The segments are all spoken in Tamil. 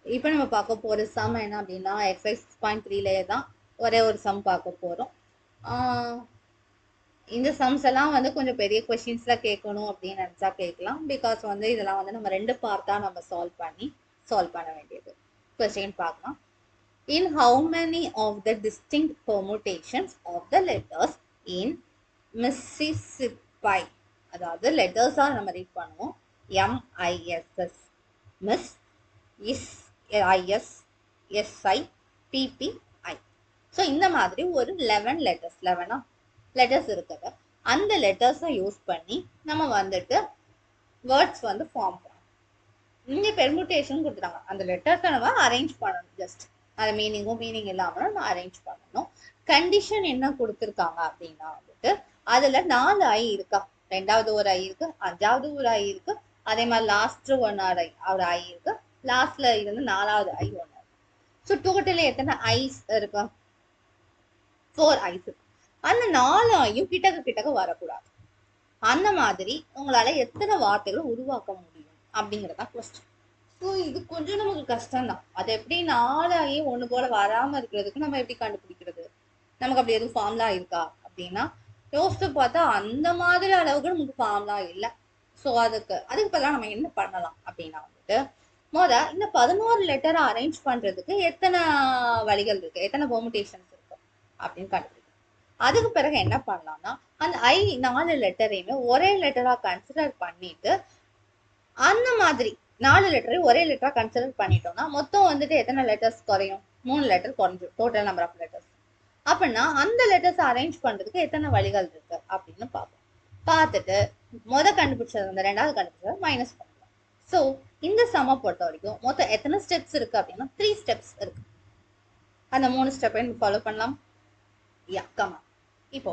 இப்போ நம்ம பார்க்க போகிற சம் என்ன அப்படின்னா எக்ஸசைஸ் 6.3 தான் ஒரே ஒரு சம் பார்க்க போகிறோம். இந்த சம்ஸ் எல்லாம் வந்து கொஞ்சம் பெரிய கொஷின்ஸ்ல கேட்கணும் அப்படின்னு நினச்சா கேட்கலாம். பிகாஸ் வந்து இதெல்லாம் வந்து நம்ம 2 பார்ட்டா நம்ம சால்வ் பண்ண வேண்டியது. கொஸ்டின் பார்க்கலாம். In how many of the distinct permutations of the letters in Mississippi, அதாவது லெட்டர்ஸா நம்ம ரீட் பண்ணுவோம். MISS, miss, PPI. ஸோ இந்த மாதிரி ஒரு 11 லெட்டர்ஸ் இருக்குது. அந்த லெட்டர்ஸை யூஸ் பண்ணி நம்ம வந்துட்டு வேர்ட்ஸ் வந்து ஃபார்ம் பண்ணணும். இங்கே பெர்முட்டேஷன் கொடுத்துட்டாங்க. அந்த லெட்டர்ஸை நம்ம அரேஞ்ச் பண்ணணும். ஜஸ்ட் அது மீனிங் இல்லாமல் நம்ம அரேஞ்ச் பண்ணணும். கண்டிஷன் என்ன கொடுத்துருக்காங்க அப்படின்னா வந்துட்டு அதுல 4 ஐ இருக்கா, 2வது ஒரு ஐ இருக்கு, 5வது ஒரு ஐ இருக்கு, அதே மாதிரி லாஸ்ட் ஒரு ஐ இருக்கு, லாஸ்ட்ல இருந்து 4வது ஐ ஒன்று இருக்கு. ஸோ டோட்டலி எத்தனை ஐஸ் இருக்கு? 4 ஐஸ் இருக்கு. அந்த 4 ஐயும் கிட்டக்க வரக்கூடாது. அந்த மாதிரி உங்களால எத்தனை வார்த்தைகளை உருவாக்க முடியும் அப்படிங்கறதா கொஸ்டின். ஸோ இது கொஞ்சம் நமக்கு கஷ்டம் தான். அது எப்படி 4 ஐ ஒண்ணு போல வராம இருக்கிறதுக்கு நம்ம எப்படி கண்டுபிடிக்கிறது? நமக்கு அப்படி எதுவும் ஃபார்முலா இருக்கா அப்படின்னா யோசிச்சு பார்த்தா அந்த மாதிரி அளவுக்கு நமக்கு ஃபார்முலா இல்லை. ஸோ அதுக்கு பதிலாக நம்ம என்ன பண்ணலாம் அப்படின்னா வந்துட்டு இந்த 11 லெட்டரை அரேஞ்ச் பண்றதுக்கு எத்தனை வழிகள் இருக்கு, எத்தனை பெர்முடேஷன்ஸ் இருக்கு அப்படின்னு கண்டுபிடிக்கணும். அதுக்கு பிறகு என்ன பண்ணலாம்னா அந்த 4 லெட்டரையுமே ஒரே லெட்டரா கன்சிடர் பண்ணிட்டு அந்த மாதிரி 4 லெட்டரையும் ஒரே லெட்டரா கன்சிடர் பண்ணிட்டோம்னா மொத்தம் வந்துட்டு எத்தனை லெட்டர்ஸ் குறையும்? 3 லெட்டர் குறைஞ்சிடும். Total number of letters. அப்படின்னா அந்த லெட்டர்ஸ் அரேஞ்ச் பண்றதுக்கு எத்தனை வழிகள் இருக்கு அப்படின்னு பார்ப்போம். பார்த்துட்டு கண்டுபிடிச்சது அந்த 2வது கண்டுபிடிச்சது மைனஸ் பண்ணலாம். ஸோ இந்த சம பொறுத்த வரைக்கும் மொத்தம் எத்தனை ஸ்டெப்ஸ் இருக்கு அப்படின்னா 3 ஸ்டெப்ஸ் இருக்கு. அந்த 3 ஸ்டெப்பை ஃபாலோ பண்ணலாம். கமா இப்போ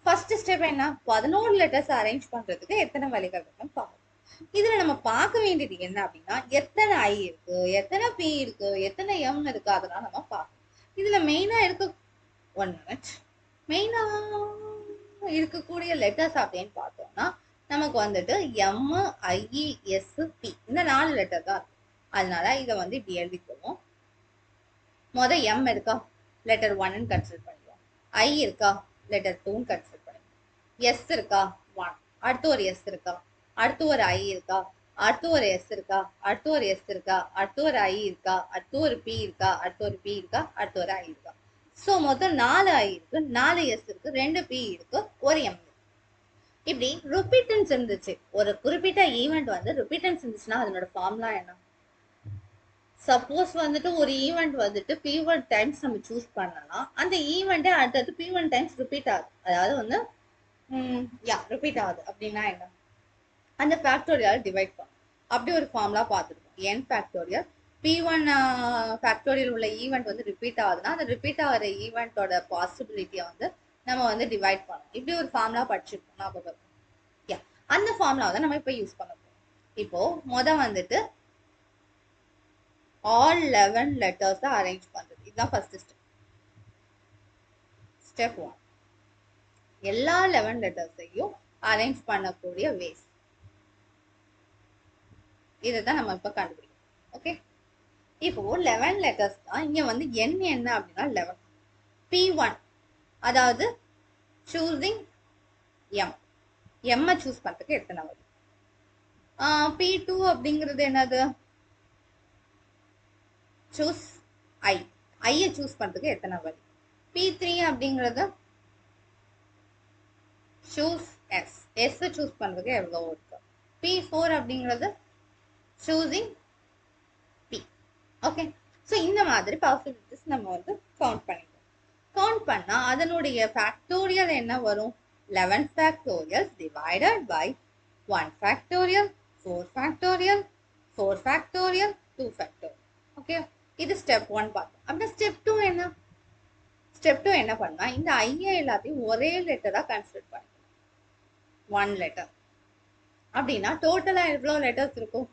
ஃபர்ஸ்ட் ஸ்டெப் என்ன? 11 லெட்டர்ஸ் அரேஞ்ச் பண்றதுக்கு எத்தனை வழிகள் இருக்குன்னு பார்ப்போம். இதுல நம்ம பார்க்க வேண்டியது என்ன அப்படின்னா எத்தனை ஐ இருக்கு, எத்தனை பி இருக்கு, எத்தனை எம் இருக்கு, அதெல்லாம் நம்ம பார்க்கணும். இதுல மெயினா இருக்க 1 minute மெயினா இருக்கக்கூடிய லெட்டர்ஸ் அப்படின்னு பார்த்தோம்னா நமக்கு வந்துட்டு MIESP இந்த 4 லெட்டர் தான் இருக்கு. அதனால இதை வந்து இப்படி எழுதிக்குவோம். எம் இருக்கா, லெட்டர் 1 கன்சிடர் பண்ணிடுவோம். ஐ இருக்கா, லெட்டர் 2 கன்சிடர் பண்ணிடுவோம். எஸ் இருக்கா, 1. அடுத்து ஒரு எஸ் இருக்கா, அடுத்து ஒரு ஐ இருக்கா, அடுத்து ஒரு எஸ் இருக்கா, அடுத்து ஒரு எஸ் இருக்கா, அடுத்து ஒரு ஐ இருக்கா, அடுத்து ஒரு பி இருக்கா, அடுத்து ஒரு பி இருக்கா, அடுத்து ஒரு ஐ இருக்கா. ஸோ மொத்தம் 4 ஐ இருக்கு, 4 எஸ் இருக்கு, 2 பி இருக்கு, ஒரு எம். இப்படி ரிப்பீட்டன்ஸ் இருந்துச்சு. ஒரு குறிப்பிட்ட ஈவெண்ட் வந்து ரிப்பீட்டன்ஸ் இருந்துச்சுன்னா அதனோட ஃபார்முலா என்ன? சப்போஸ் வந்துட்டு ஒரு ஈவெண்ட் வந்துட்டு P1 டைம்ஸ் நம்ம சூஸ் பண்ணலாம், அந்த ஈவெண்ட்டே அடுத்தது P1 டைம்ஸ் ரிப்பீட் ஆகுது. அதாவது வந்து ரிப்பீட் ஆகுது அப்படின்னா என்ன? அந்த ஃபேக்டோரியல் டிவைட் பண்ணும். அப்படி ஒரு ஃபார்முலா பார்த்துருக்கோம். n ஃபேக்டோரியல் P1 ஃபேக்டோரியல் உள்ள ஈவெண்ட் வந்து ரிப்பீட் ஆகுதுன்னா அந்த ரிப்பீட் ஆகிற ஈவெண்ட்டோட பாசிபிலிட்டியை வந்து நம்ம வந்து டிவைட் பண்ணணும். இப்படி ஒரு ஃபார்முலா படிச்சிருக்கோம். ஞாபகம். அந்த ஃபார்முலா தான் நம்ம இப்போ யூஸ் பண்ண போறோம். இப்போ வந்துட்டு all 11 letters அரேஞ்ச் பண்றது. இதுதான் ஃபர்ஸ்ட் ஸ்டெப். ஸ்டெப் 1 எல்லா 11 லெட்டர்ஸையும் அரேஞ்ச் பண்ணக்கூடிய வேஸ். இதைதான் நம்ம இப்ப கண்டுபிடிக்கணும். ஓகே, இப்போ 11 லெட்டர்ஸ் தான். இங்க வந்து n என்ன அப்படின்னா 11. P1 அதாவது சூசிங் எம் சூஸ் பண்றதுக்கு எத்தனை வரும்? P2 அப்படிங்கிறது என்னது? சூஸ் ஐ சூஸ் பண்றதுக்கு எத்தனை வழி? P3 அப்படிங்கிறது சூஸ் எஸ் சூஸ் பண்றதுக்கு எவ்வளவு இருக்கு? P4 அப்படிங்கிறது சூசிங் பி. ஓகே, ஸோ இந்த மாதிரி பாசிபிலிட்டிஸ் நம்ம வந்து கவுண்ட் பண்ணிக்கலாம். கவுண்ட் பண்ணா அதனுடைய ஃபேக்டோரியல் என்ன வரும்? 11 factorial divided by 1 factorial, 4 factorial, 4 factorial, 2 factorial. Okay, இது ஸ்டெப் 1 பார்த்தோம். அப்படின்னா ஸ்டெப் 2 என்ன? ஸ்டெப் 2 என்ன பண்ணா இந்த ஐஏ எல்லாத்தையும் ஒரே லெட்டரா கன்சிடர் பண்ணிக்கலாம். 1 லெட்டர் அப்படின்னா டோட்டலா எவ்வளவு லெட்டர்ஸ் இருக்கும்?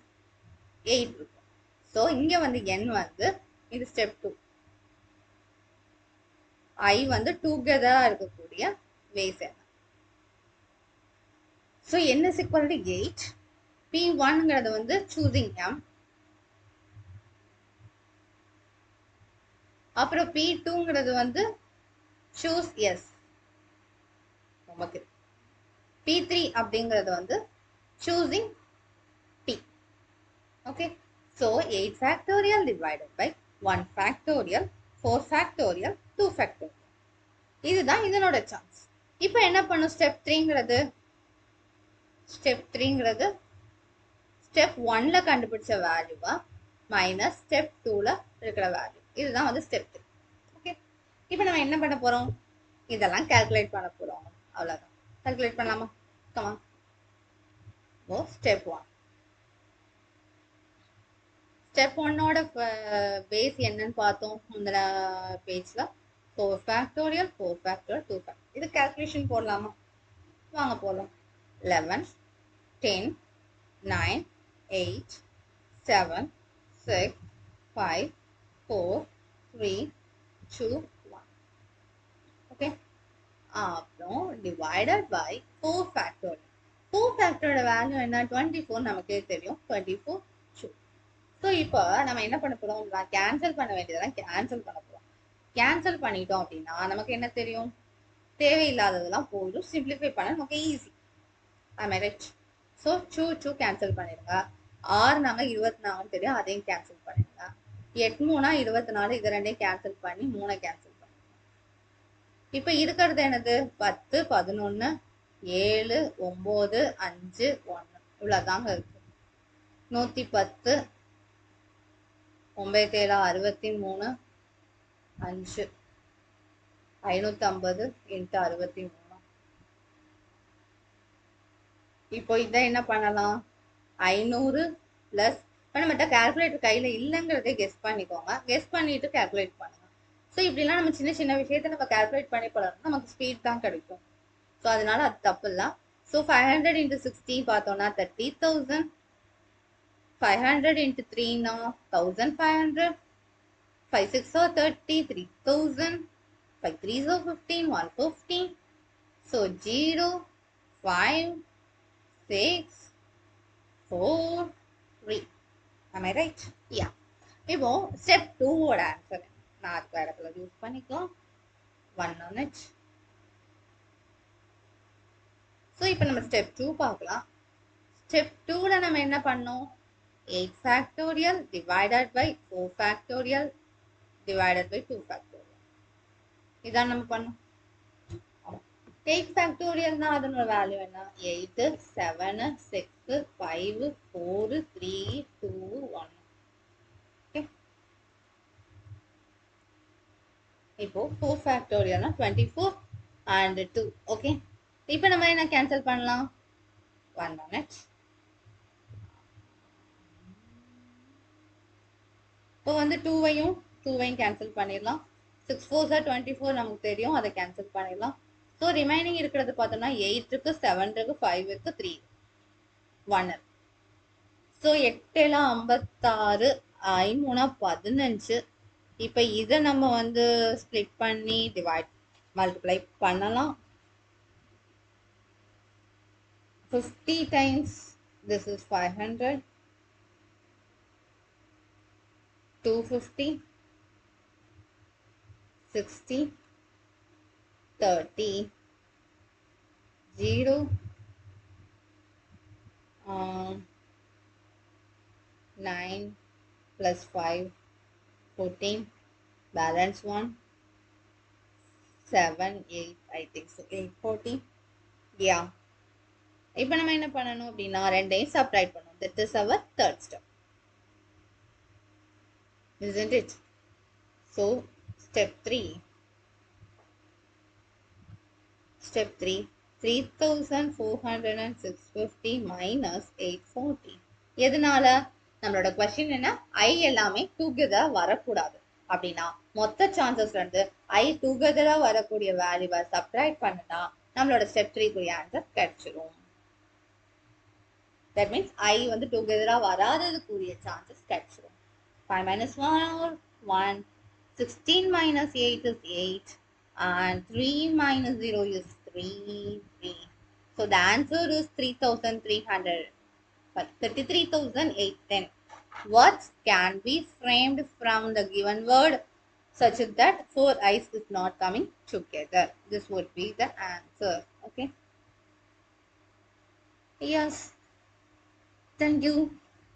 8 இருக்கும். ஸோ இங்க வந்து n வந்து இது ஸ்டெப் 2. ஐ வந்து டுகெதரா இருக்கக்கூடிய வேஸ் என்ன? So n is equal to 8. P1ங்கிறது வந்து சூசிங் m. அப்புறம் P2ங்கிறது வந்து choose yes. நமக்கு P3 அப்படிங்கிறது வந்து choosing P. Okay. So 8 factorial divided by 1 factorial, 4 factorial, 2 factorial. இதுதான் இதனோட சான்ஸ். இப்போ என்ன பண்ணும் ஸ்டெப் 3ங்கிறது? ஸ்டெப் 3ங்கிறது ஸ்டெப் 1ல கண்டுபிடிச்ச வேல்யூவா மைனஸ் ஸ்டெப் 2ல இருக்கிற வேல்யூ. இதுதான் வந்து ஸ்டெப் 3. ஓகே. இப்போ நம்ம என்ன பண்ண போறோம்? இதெல்லாம் கால்குலேட் பண்ண போறோம். அவ்வளவுதான். கால்குலேட் பண்ணலாமா? கமா. ஓ ஸ்டெப் 1. ஸ்டெப் 1ஓட பேஸ் என்னன்னு பார்த்தோம் முந்தின பேஜ்ல. 4 factorial, 4 factorial, 2 factorial. இது கால்குலேஷன் போடலாமா? வாங்க போடலாம். 11, 10, 9, 8, 7, 6, 5, 4, 3, 2, 1. ஓகே. அப்புறம் divided by 4 factorial. 4 factorial value என்ன? 24 நமக்கே தெரியும். 24 2. ஸோ இப்போ நம்ம என்ன பண்ண போறோம்? கேன்சல் பண்ண வேண்டியதெல்லாம் கேன்சல் பண்ண போறோம். கேன்சல் பண்ணிட்டோம் அப்படின்னா நமக்கு என்ன தெரியும்? தேவையில்லாததெல்லாம் போயிடும். சிம்பிளிஃபை பண்ண நமக்கு ஈஸி. ரைட். ஸோ 2 கேன்சல் பண்ணிடுங்க. 6 நாங்கள் 24 தெரியும், அதையும் கேன்சல் பண்ணிடுங்க. 8 3 24, இது ரெண்டையும் கேன்சல் பண்ணி 3 கேன்சல் பண்ணிடுங்க. இப்போ இருக்கிறது என்னது? 10 11 7 9 5 1 இவ்வளோதாங்க இருக்கு. 110 9 7 63 5 550 into 63. இப்போ இதை என்ன பண்ணலாம்? 500 பிளஸ் நம்மகிட்ட கால்குலேட்டர் கையில இல்லைங்கிறதே கெஸ் பண்ணிக்கோங்க. கெஸ் பண்ணிட்டு கால்குலேட் பண்ணுங்க. ஸோ இப்படிலாம் நம்ம சின்ன சின்ன விஷயத்த நம்ம கால்குலேட் பண்ணி போடணும், நமக்கு ஸ்பீட் தான் கிடைக்கும். ஸோ அதனால அது தப்பு இல்லை. ஸோ 500 into 60 பார்த்தோம்னா 30,000. 500 into 3னா 1500. 5 6 are 30, 3000. 5 3s are 15, 150. So 0, 5, 6, 4, 3. Am I right? Yeah. இப்போ ஸ்டெப் 2ஓட ஆன்சர் நான் அதுக்கு இடத்துல யூஸ் பண்ணிக்கலாம். 1 on it. ஸோ இப்போ நம்ம ஸ்டெப் 2 பார்க்கலாம். ஸ்டெப் 2ல நம்ம என்ன பண்ணோம்? 8 factorial divided by 4 factorial divided by 2 factorial. இதான் நம்ம பண்ணோம். 8 factorial னா அதனோட வேல்யூ என்ன? 8 7 6 5 4 3 2 1. ஓகே. இப்போ 4 factorial னா 24 and 2. ஓகே. இப்போ நம்ம என்ன கேன்சல் பண்ணலாம்? 1 minute. இப்போ வந்து 2வையும் கேன்சல் பண்ணிடலாம். 6 4s are 24 நமக்கு தெரியும், அதை கேன்சல் பண்ணிடலாம். ஸோ ரிமைனிங் இருக்கிறது பார்த்தோம்னா 8 இருக்கு, 7 இருக்கு, 5 இருக்கு, 3 1. ஸோ 8 56, 5 15. இப்போ இதை நம்ம வந்து ஸ்ப்ளிட் பண்ணி டிவைட் மல்டிப்ளை பண்ணலாம். 50 times this is 500. 250, 60, 30, 0, 9 plus 5, 14, balance 1, 7, 8, I think so, 8, 40. Yeah. இப்போ நம்ம என்ன பண்ணணும் அப்படின்னா ரெண்டையும் சப்ட்ராக்ட் பண்ணணும். That is our third step. Isn't it? So step 3. Step 3. 3,406.50 minus 840. எதனால? நம்மளோட கொஸ்டின் என்ன? ஐ எல்லாமே டுகெதர் வரக்கூடாது. அப்படின்னா மொத்த சான்சஸ்ல இருந்து ஐ டுகெதரா வரக்கூடிய வேல்யூவை சப்ட்ராக்ட் பண்ணுனா நம்மளோட ஸ்டெப் 3 ஆன்சர் கிடைச்சிரும். That means I வந்து டுகெதரா வராததுக்குரிய சான்சஸ் கிடைச்சிரும். 5 minus 1, 16 minus 8 is 8, and 3 minus 0 is 3. So the answer is 3,300. 33,810. Words can be framed from the given word such that four eyes is not coming together. This would be the answer. Okay. Yes. Thank you.